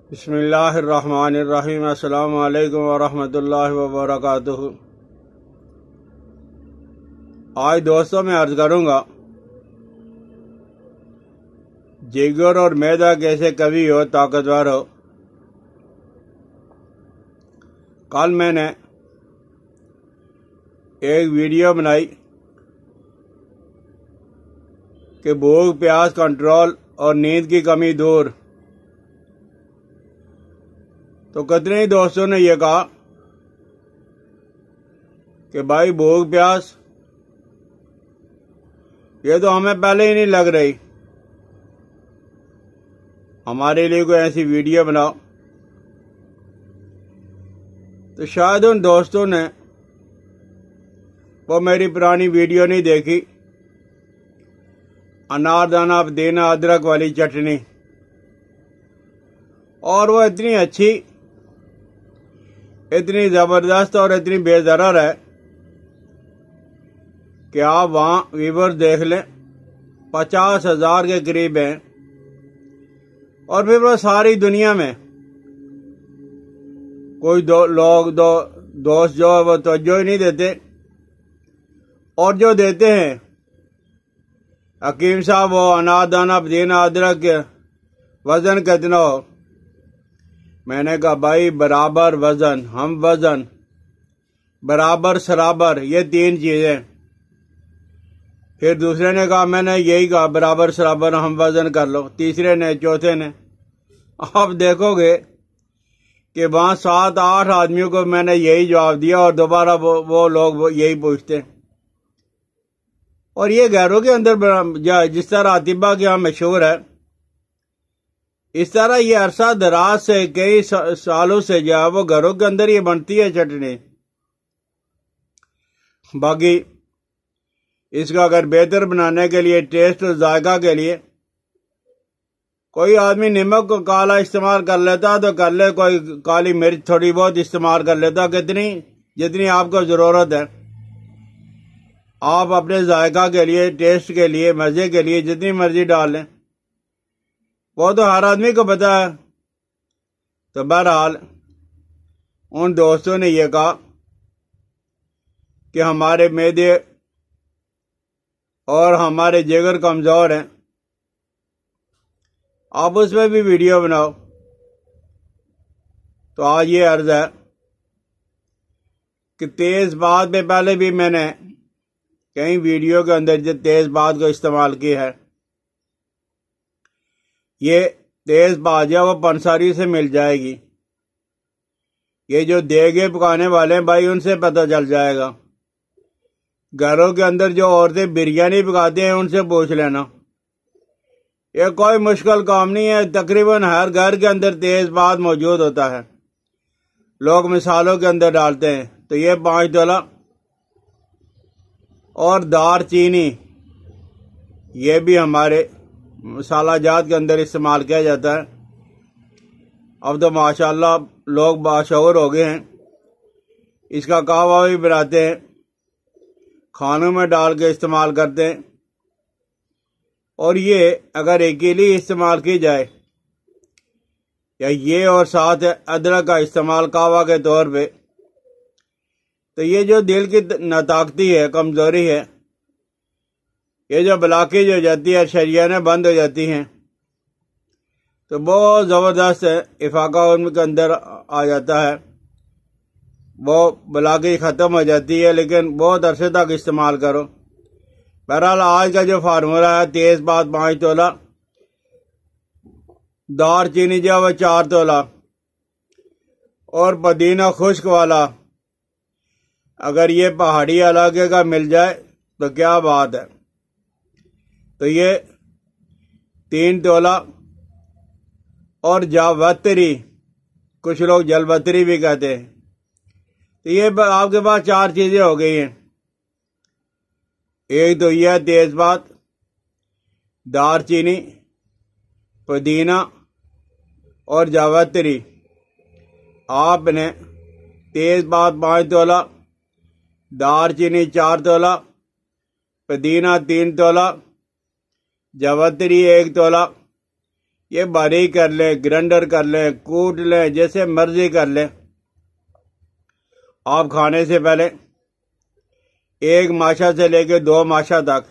बिस्मिल्लाहिर्रहमानिर्रहीम। अस्सलामु अलैकुम वरहमतुल्लाहि वबरकातुहू। आज दोस्तों मैं अर्ज करूंगा, जिगर और मैदा कैसे कवि हो, ताकतवर हो। कल मैंने एक वीडियो बनाई कि भूख प्यास कंट्रोल और नींद की कमी दूर। तो कितने ही दोस्तों ने यह कहा कि भाई भूख प्यास ये तो हमें पहले ही नहीं लग रही, हमारे लिए कोई ऐसी वीडियो बनाओ। तो शायद उन दोस्तों ने वो मेरी पुरानी वीडियो नहीं देखी, अनारदाना पुदीना अदरक वाली चटनी, और वो इतनी अच्छी, इतनी जबरदस्त और इतनी बेज़रर है कि आप वहां व्यूवर्स देख लें, 50,000 के करीब हैं। और फिर वो सारी दुनिया में कोई दोस्त जो है वो तवज्जो ही नहीं देते, और जो देते हैं हकीम साहब वो अनारदाना पुदीना अदरक के वजन कितना हो। मैंने कहा भाई बराबर वजन, हम वजन बराबर सराबर, ये तीन चीजें। फिर दूसरे ने कहा, मैंने यही कहा बराबर सराबर हम वजन कर लो। तीसरे ने, चौथे ने। आप देखोगे कि वहां 7-8 आदमियों को मैंने यही जवाब दिया और दोबारा वो लोग यही पूछते। और ये गैरों के अंदर जिस तरह अतिबा के यहाँ मशहूर है, इस तरह ये अरसा दराज से कई सालों से जो है वो घरों के अंदर ये बनती है चटनी। बाकी इसका अगर बेहतर बनाने के लिए, टेस्ट और जायका के लिए कोई आदमी नमक को काला इस्तेमाल कर लेता तो कर ले, कोई काली मिर्च थोड़ी बहुत इस्तेमाल कर लेता, कितनी जितनी आपको जरूरत है। आप अपने जायका के लिए, टेस्ट के लिए, मजे के लिए जितनी मर्जी डाल लें, वो तो हर आदमी को पता है। तो बहरहाल उन दोस्तों ने यह कहा कि हमारे मैदे और हमारे जिगर कमजोर हैं, आप उसमें भी वीडियो बनाओ। तो आज ये अर्ज है कि तेज बात पे पहले भी मैंने कई वीडियो के अंदर जो तेज बात को इस्तेमाल की है, ये तेज बात है वो पंसारी से मिल जाएगी। ये जो देगे पकाने वाले हैं भाई, उनसे पता चल जाएगा। घरों के अंदर जो औरतें बिरयानी पकाते हैं उनसे पूछ लेना, ये कोई मुश्किल काम नहीं है। तकरीबन हर घर के अंदर तेज बात मौजूद होता है, लोग मिसालों के अंदर डालते हैं। तो ये 5 तोला और दार चीनी, ये भी हमारे मसाला जात के अंदर इस्तेमाल किया जाता है। अब तो माशाल्लाह लोग बाशऊर हो गए हैं, इसका कहवा भी बनाते हैं, खानों में डाल के इस्तेमाल करते हैं। और ये अगर अकेली इस्तेमाल की जाए, या ये और साथ अदरक का इस्तेमाल कहवा के तौर पे, तो ये जो दिल की नाताकती है, कमजोरी है, ये जो ब्लॉकेज हो जाती है, शरीयानें बंद हो जाती हैं, तो बहुत ज़बरदस्त इफाका उनके अंदर आ जाता है, वो ब्लॉकेज ख़त्म हो जाती है। लेकिन बहुत अरसे तक इस्तेमाल करो। बहरहाल आज का जो फार्मूला है, तेज बात 5 तोला, दार चीनी जो है वो 4 तोला, और पुदीना खुश्क वाला अगर ये पहाड़ी इलाके का मिल जाए तो क्या बात है। तो ये 3 तोला, और जावत्री, कुछ लोग जलवत्री भी कहते हैं। तो ये आपके पास 4 चीजें हो गई हैं। एक तो यह तेज बात, दार चीनी, पुदीना और जावत्री। आपने तेज बात 5 तोला, दार चीनी 4 तोला, पुदीना 3 तोला, जावत्री 1 तोला, ये बारीक कर लें, ग्राइंडर कर लें, कूट लें, जैसे मर्जी कर लें। आप खाने से पहले 1 माशा से लेकर 2 माशा तक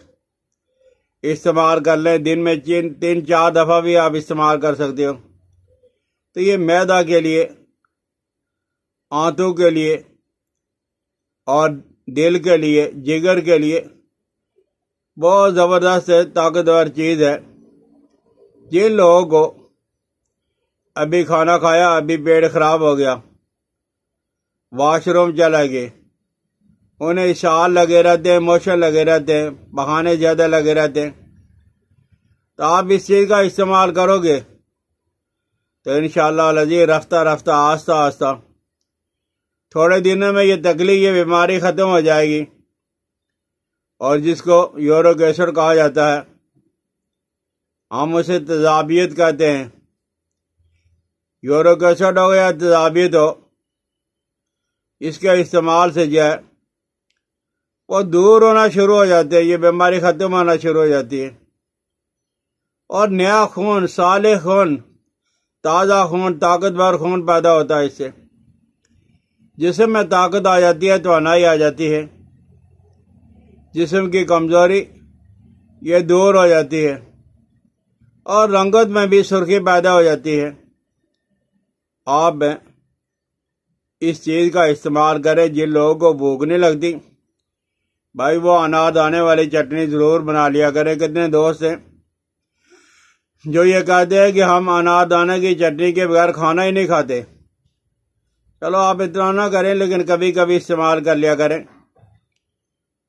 इस्तेमाल कर लें। दिन में 3-4 दफ़ा भी आप इस्तेमाल कर सकते हो। तो ये मैदा के लिए, आंतों के लिए और दिल के लिए, जिगर के लिए बहुत ज़बरदस्त ताकतवर चीज़ है। जिन लोगों को अभी खाना खाया, अभी पेट खराब हो गया, वॉशरूम चले गए, उन्हें इशाल लगे रहते हैं, मोशन लगे रहते हैं, बहाने ज़्यादा लगे रहते हैं, तो आप इस चीज़ का इस्तेमाल करोगे तो इंशाअल्लाह लजी रफ्ता रफ्ता आस्ता आस्ता थोड़े दिनों में ये तकलीफ, ये बीमारी ख़त्म हो जाएगी। और जिसको यूरिक एसिड कहा जाता है, हम उसे तेजाबियत कहते हैं। यूरिक एसिड हो या तेजाबियत हो, इसके इस्तेमाल से जो है वो दूर होना शुरू हो जाते हैं, ये बीमारी ख़त्म होना शुरू हो जाती है। और नया खून, साले खून, ताज़ा खून, ताकतवर खून पैदा होता है। इससे जिस्म में ताकत आ जाती है, तवानाई आ जाती है, जिस्म की कमज़ोरी ये दूर हो जाती है और रंगत में भी सुर्खी पैदा हो जाती है। आप इस चीज़ का इस्तेमाल करें। जिन लोगों को भूख नहीं लगती, भाई वो अनारदाने वाली चटनी ज़रूर बना लिया करें। कितने दोस्त हैं जो ये कहते हैं कि हम अनारदाने की चटनी के बगैर खाना ही नहीं खाते। चलो आप इतना ना करें, लेकिन कभी कभी इस्तेमाल कर लिया करें।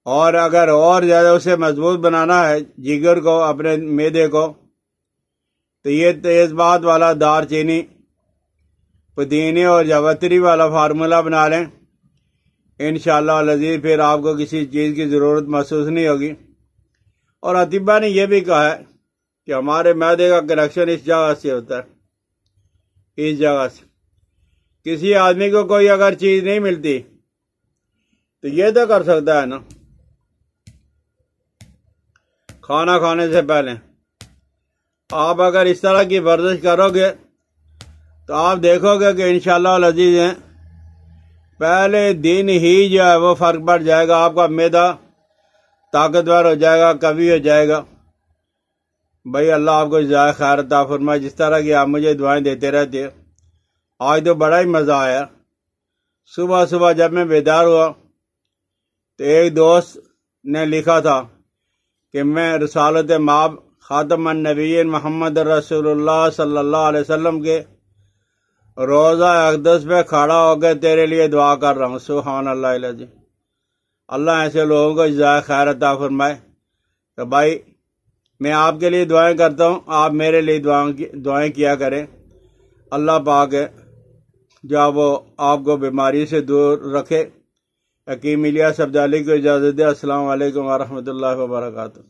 और अगर और ज़्यादा उसे मजबूत बनाना है जिगर को, अपने मैदे को, तो ये तेज़बात वाला दालचीनी, पुदीने और जावित्री वाला फार्मूला बना लें। इंशाअल्लाह लजीज फिर आपको किसी चीज़ की ज़रूरत महसूस नहीं होगी। और अतीबा ने यह भी कहा है कि हमारे मैदे का कनेक्शन इस जगह से होता है, इस जगह से। किसी आदमी को कोई अगर चीज़ नहीं मिलती तो ये तो कर सकता है ना, खाना खाने से पहले आप अगर इस तरह की वर्जिश करोगे तो आप देखोगे कि इंशाअल्लाह लजीज हैं पहले दिन ही जो है वो फ़र्क पड़ जाएगा। आपका मैदा ताकतवर हो जाएगा, कभी हो जाएगा। भाई अल्लाह आपको ज़ाय खैर अता फरमाए। जिस तरह की आप मुझे दुआएं देते रहते हो, आज तो बड़ा ही मज़ा आया। सुबह सुबह जब मैं बेदार हुआ तो एक दोस्त ने लिखा था कि मैं रसालत माब ख़ातमुन नबिय्यीन मोहम्मद रसूलुल्लाह सल्लल्लाहु अलैहि वसल्लम के रोज़ा अक़दस पे खड़ा होकर तेरे लिए दुआ कर रहा हूँ। सुभान अल्लाह अलज़ीम। अल्लाह ऐसे लोगों को ज़ाय खैर अता फरमाए। तो भाई मैं आपके लिए दुआएं करता हूँ, आप मेरे लिए दुआएं किया करें। अल्लाह पाक है जो वो आपको बीमारी से दूर रखे। हकीम इलियास अब्दाली को इजाज़त दे। अस्सलाम वालेकुम व रहमतुल्लाहि व बरकातुहू।